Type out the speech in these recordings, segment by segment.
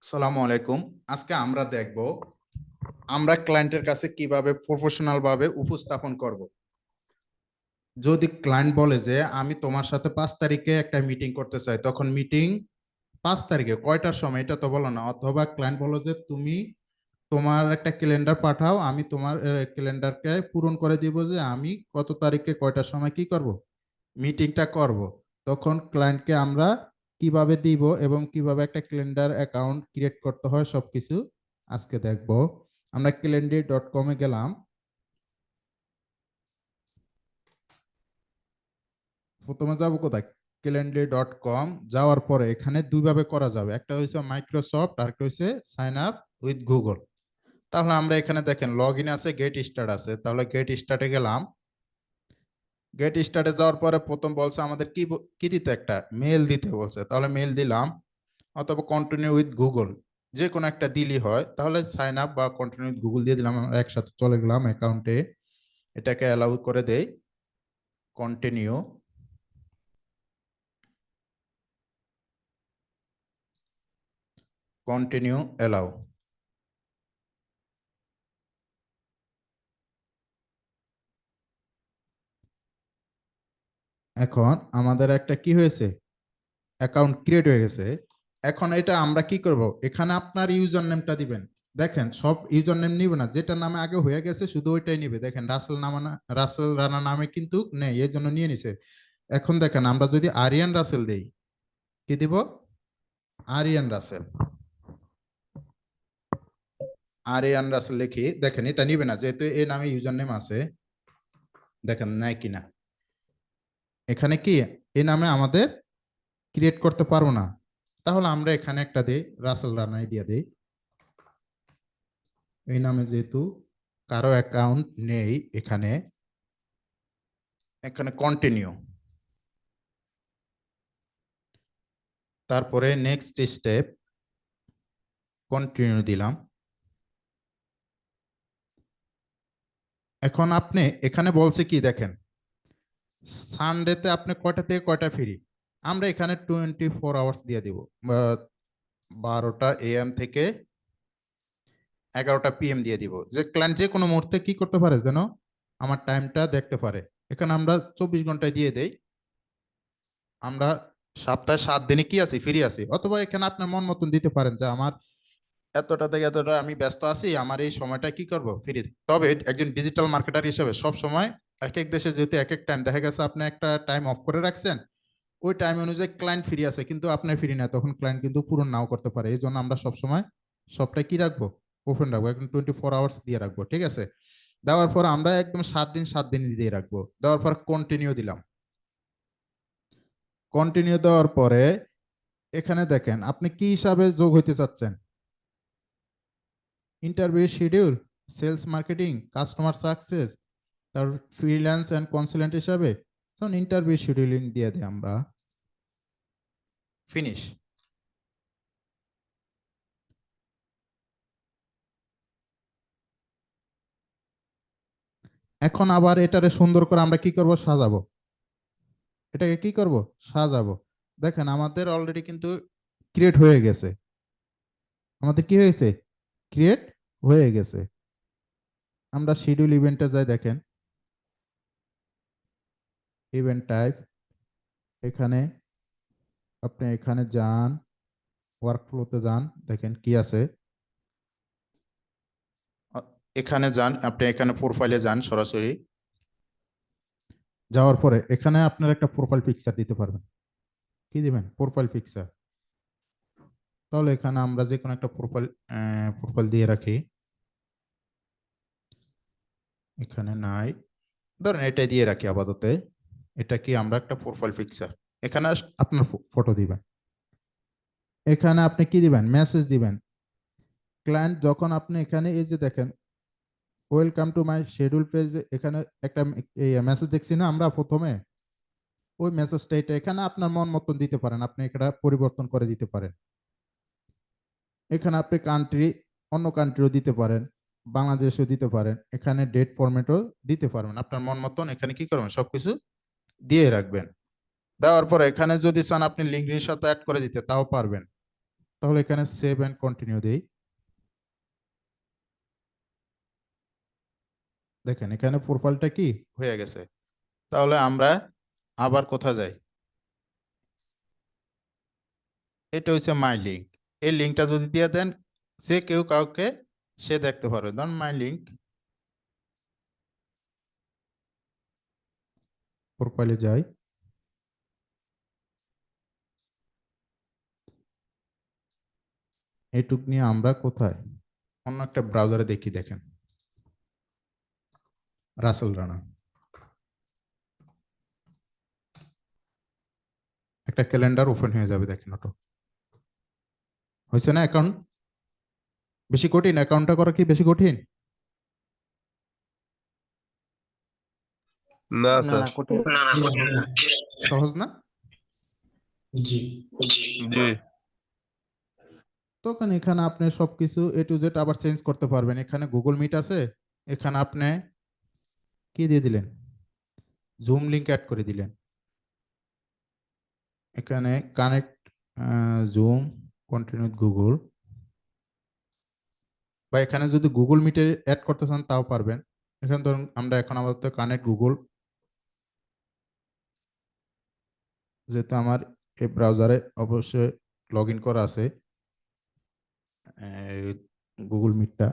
আসসালামু আলাইকুম। আজকে আমরা দেখব আমরা ক্লায়েন্টের কাছে কিভাবে প্রফেশনাল ভাবে উপস্থাপন করব। যদি ক্লায়েন্ট বলে যে আমি তোমার সাথে 5 তারিখে একটা মিটিং করতে চাই, তখন মিটিং 5 তারিখে কয়টার সময় এটা তো বলো না। অথবা ক্লায়েন্ট বলো যে তুমি তোমার একটা ক্যালেন্ডার পাঠাও, আমি তোমার ক্যালেন্ডারকে পূরণ করে দিব যে আমি কত তারিখে কয়টার সময় কি করব, মিটিংটা করব। তখন ক্লায়েন্টকে আমরা কিভাবে দিব এবং কিভাবে একটা ক্যালেন্ডার অ্যাকাউন্ট ক্রিয়েট করতে হয় সবকিছু আজকে দেখব। আমরা calendly.com-এ গেলাম। প্রথমে যাব কোথায়? calendly.com। যাওয়ার পরে এখানে দুইভাবে করা যাবে, একটা হচ্ছে মাইক্রোসফট আর একটা হচ্ছে সাইন আপ উইথ গুগল। তাহলে আমরা এখানে দেখেন লগ ইন আছে, গেট স্টার্ট আছে। তাহলে গেট স্টার্টে গেলাম। গেট স্টার্টে যাওয়ার পরে প্রথম বলছে আমাদের কি কি দিতে, একটা মেল দিতে বলছে। তাহলে মেল দিলাম, অথবা কন্টিনিউ উইথ গুগল, যে কোনো একটা দিলি হয়। তাহলে সাইন আপ বা কন্টিনিউ উইথ গুগল দিয়ে দিলাম। আমরা একসাথে চলে গেলাম অ্যাকাউন্টে, এটাকে অ্যালাউ করে দেই, কন্টিনিউ। Continue allow. এখন আমাদের একটা কি হয়েছে, অ্যাকাউন্ট ক্রিয়েট হয়ে গেছে। এখন এটা আমরা কি করব, এখানে আপনার ইউজার নেমটা দিবেন। দেখেন সব ইউজার নেম নিবে না, যেটা নামে আগে হয়ে গেছে শুধু ওইটাই নিবে। দেখেন রাসেল নামা রাসেল রানা নামে কিন্তু নেই, এই জন্য নিয়ে নিছে। এখন দেখেন আমরা যদি আরিয়ান রাসেল দেই, কি দিব, আরিয়ান রাসেল। আরিয়ান রাসেল লিখি, দেখেন এটা নিবে না যেহেতু এই নামে ইউজার নেম আছে। দেখেন নাই কিনা, এখানে কি এই নামে আমাদের ক্রিয়েট করতে পারবো না। তাহলে আমরা এখানে একটা দিই, রাসেল রানাই দিয়ে দিই। এই নামে যেহেতু কারো অ্যাকাউন্ট নেই এখানে, এখানে কন্টিনিউ। তারপরে নেক্সট স্টেপ, কন্টিনিউ দিলাম। এখন আপনি এখানে বলছে কি দেখেন, সানডেতে আপনি কয়টা থেকে কয়টা ফ্রি। আমরা এখানে 24 আওয়ার্স দিয়ে দিব, 12টা AM থেকে 11টা PM দিয়ে দিব, যে ক্লায়েন্ট যে কোনো মুহূর্তে কি করতে পারে যেন আমার টাইমটা দেখতে পারে। এখানে আমরা 24 ঘন্টায় দিয়ে দেই। আমরা সপ্তাহে 7 দিনে কি আছি, ফ্রি আছি। অথবা এখানে আপনার মন মতন দিতে পারেন যে আমার এতটা থেকে এতটা আমি ব্যস্ত আছি, আমার এই সময়টা কি করব, ফ্রি। তবে একজন ডিজিটাল মার্কেটার হিসেবে সব সময় এক এক দেশে যেহেতু এক এক টাইম, দেখা গেছে আপনি একটা টাইম অফ করে রাখছেন, ওই টাইম অনুযায়ী ক্লায়েন্ট ফ্রি আছে কিন্তু আপনার ফ্রি না, তখন ক্লায়েন্ট কিন্তু পূরণ নাও করতে পারে। এই জন্য আমরা সবসময় সবটাই কি রাখবো, ওপেন রাখবো, একদম 24 আওয়ার্স দিয়ে রাখবো। ঠিক আছে, দেওয়ার পর আমরা একদম 7 দিন দিয়ে রাখবো। দেওয়ার পর কন্টিনিউ দিলাম। কন্টিনিউ দেওয়ার পরে এখানে দেখেন আপনি কি হিসাবে যোগ হইতে চাচ্ছেন, interview schedule, sales marketing, customer success, তার ফ্রিল্যান্স অ্যান্ড কনসালটেন্ট হিসাবে। তখন ইন্টারভিউ শিডিউলিং দিয়ে দিই আমরা, ফিনিশ। এখন আবার এটারে সুন্দর করে আমরা কি করব, সাজাবো। এটাকে কি করব, সাজাবো। দেখেন আমাদের অলরেডি কিন্তু ক্রিয়েট হয়ে গেছে, আমাদের কি হয়েছে, ক্রিয়েট হয়ে গেছে। আমরা শিডিউল ইভেন্টে যাই, দেখেন ইভেন্ট টাইপ, এখানে আপনি এখানে যান, ওয়ার্কফ্লোতে যান, দেখেন কি আছে। এখানে যান, আপনি এখানে প্রোফাইলে যান সরাসরি। যাওয়ার পরে এখানে আপনার একটা প্রোফাইল পিকচার দিতে পারবেন। কি দিবেন, প্রোফাইল পিকচার। তাহলে এখানে আমরা যে কোনো একটা প্রোফাইল প্রোফাইল দিয়ে রাখি। এখানে নাই, ধরেন এটা দিয়ে রাখি আপাতত। এটা কি আমরা একটা প্রোফাইল পিকচার, এখানে আপনার ফটো দিবেন। এখানে আপনি কি দিবেন, মেসেজ দিবেন। ক্লায়েন্ট যখন আপনি এখানে এই যে দেখেন welcome to my schedule page, এখানে একটা মেসেজ দেখছি না আমরা প্রথমে, ওই মেসেজটা এটা এখানে আপনার মন মতন দিতে পারেন, আপনি এটা পরিবর্তন করে দিতে পারেন। এখানে আপনি কান্ট্রি, অন্য কান্ট্রিও দিতে পারেন, বাংলাদেশও দিতে পারেন, এখানে ডেট ফরম্যাটও দিতে পারবেন। আপনার মন মতন এখানে কি করবেন, সবকিছু দিয়ে রাখবেন। দেওয়ার পরে এখানে যদি চান আপনি লিঙ্কডইনের সাথে অ্যাড করে দিতে, তাও পারবেন। তাহলে এখানে সেভ এন্ড কন্টিনিউ দেই। দেখেন এখানে প্রোফাইলটা কি হয়ে গেছে। তাহলে আমরা আবার কোথায় যাই, এটা হচ্ছে মাই লিঙ্ক। এই লিঙ্কটা যদি দিয়ে দেন যে কেউ কাউকে সে দেখতে পারবে। ধরুন মাই লিঙ্ক, প্রোফাইলে যাই, এইটুক নিয়ে আমরা কোথায় অন্য একটা ব্রাউজারে দেখি। দেখেন রাসেল রানা, একটা ক্যালেন্ডার ওপেন হয়ে যাবে। দেখেন ওটা হয়েছে না? অ্যাকাউন্ট বেশি কঠিন? অ্যাকাউন্টটা করা কি বেশি কঠিন? না না স্যার। না কঠিন। সহজ না? জি জি তখন এখানে আপনি সবকিছু এ টু জেড আবার চেঞ্জ করতে পারবেন। এখানে গুগল মিট আছে, এখানে আপনি কি দিয়ে দিলেন, জুম লিংক অ্যাড করে দিলেন। এখানে কানেক্ট জুম কন্টিনিউ গুগল, বা এখানে যদি গুগল মিটে অ্যাড করতে চান তাও পারবেন। এখানে ধরুন আমরা এখন আপাতত কানেক্ট গুগল, যেহেতু আমার এই ব্রাউজারে অবশ্যই লগ ইন করা আছে গুগল মিটটা,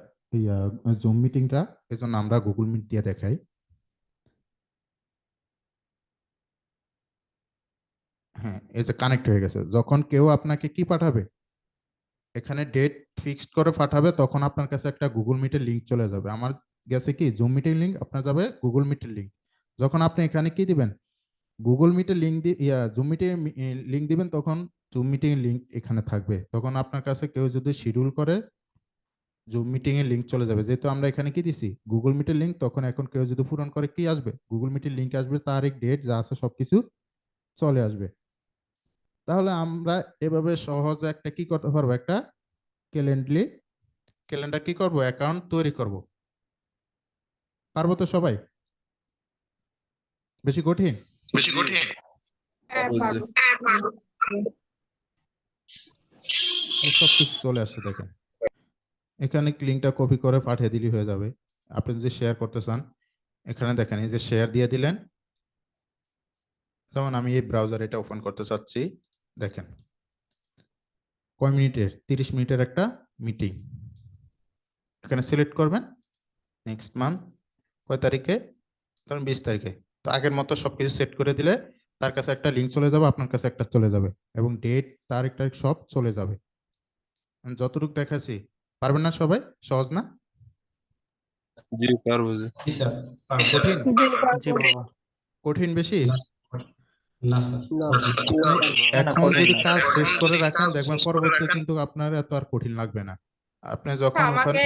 জুম মিটিংটা, এই জন্য আমরা গুগল মিট দিয়ে দেখাই। হ্যাঁ, এই যে কানেক্ট হয়ে গেছে। যখন কেউ আপনাকে কি পাঠাবে, এখানে ডেট ফিক্সড করে পাঠাবে, তখন আপনার কাছে একটা গুগল মিটের লিঙ্ক চলে যাবে। আমার গেছে কি জুম মিটের লিঙ্ক, আপনার যাবে গুগল মিটের লিঙ্ক। যখন আপনি এখানে কি দিবেন, গুগল মিটের লিঙ্ক জুম মিটের লিঙ্ক দিবেন, তখন জুম মিটিং এর লিঙ্ক এখানে থাকবে। তখন আপনার কাছে কেউ যদি শিডিউল করে, জুম মিটিং এর লিঙ্ক চলে যাবে। যেহেতু আমরা এখানে কি দিছি গুগল মিটের লিঙ্ক, তখন এখন কেউ যদি পূরণ করে কি আসবে, গুগল মিটের লিঙ্ক আসবে, তারিখ ডেট যা আছে সবকিছু চলে আসবে। তাহলে আমরা এভাবে সহজে একটা কি করতে পারবো, একটা ক্যালেন্ডার কি করব, অ্যাকাউন্ট তৈরি করব। পারবো তো সবাই? বেশি কঠিন? এই সব কিছু চলে আসছে। দেখেন এখানে লিঙ্কটা কপি করে পাঠিয়ে দিলে হয়ে যাবে। আপনি যদি শেয়ার করতে চান, এখানে দেখেন এই যে শেয়ার দিয়ে দিলেন। যেমন আমি এই ব্রাউজার এটা ওপেন করতে চাচ্ছি, দেখেন কয় মিনিটের, 30 মিনিটের একটা মিটিং। এখানে সিলেক্ট করবেন, নেক্সট মান্থ কয় তারিখে, ধরুন 20 তারিখে। তো আগের মতো সবকিছু সেট করে দিলে তার কাছে একটা লিঙ্ক চলে যাবে, আপনার কাছে একটা চলে যাবে, এবং ডেট তারিখ সব চলে যাবে। আমি যতটুকু দেখাচ্ছি, পারবেন না সবাই? সহজ না? জি পারবো জি। জি স্যার কঠিন? জি বাবা। কঠিন বেশি? না স্যার এখন যদি কাজ শেষ করে রাখেন, দেখবেন পরবর্তীতে কিন্তু আপনার এত আর কঠিন লাগবে না। আপনি যখন আমাকে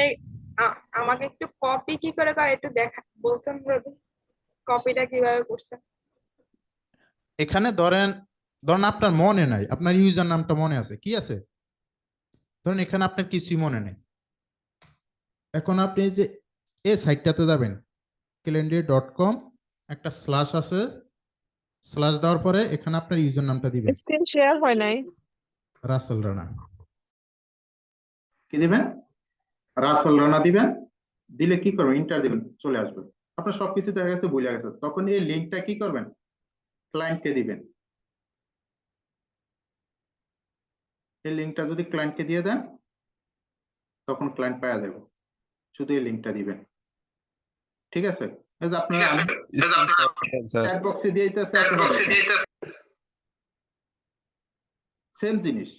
আমাকে একটু কপি কি করে করে একটু দেখা বলতেন যদি, কপিটা কিভাবে করছেন? এখানে ধরেন আপনার মনে নাই, আপনার ইউজার নামটা মনে আছে, কি আছে, ধরেন এখানে আপনার কিছুই মনে নেই। এখন আপনি যে এই সাইটটাতে যাবেন, calendly.com, একটা স্ল্যাশ আছে, স্ল্যাশ দেওয়ার পরে এখানে আপনার ইউজার নামটা দিবেন, স্ক্রিন শেয়ার হয় নাই। রাসেল রানা। কি দিবেন? রাসেল রানা দিবেন। দিলে কি করবেন, ইন্টার দিবেন, চলে আসবে। আপনার সবকিছু দেখা গেছে, ভুলে গেছে। তখন এই লিঙ্কটা কি করবেন, ক্লায়েন্টকে দিবেন। এই লিঙ্কটা যদি ক্লায়েন্টকে দিয়ে দেন, তখন ক্লায়েন্ট পাওয়া যাবে। শুধু এই লিঙ্কটা দিবেন, ঠিক আছে? এই যে আপনারা চ্যাট বক্সে দিয়ে দিতেছে, সেম জিনিস।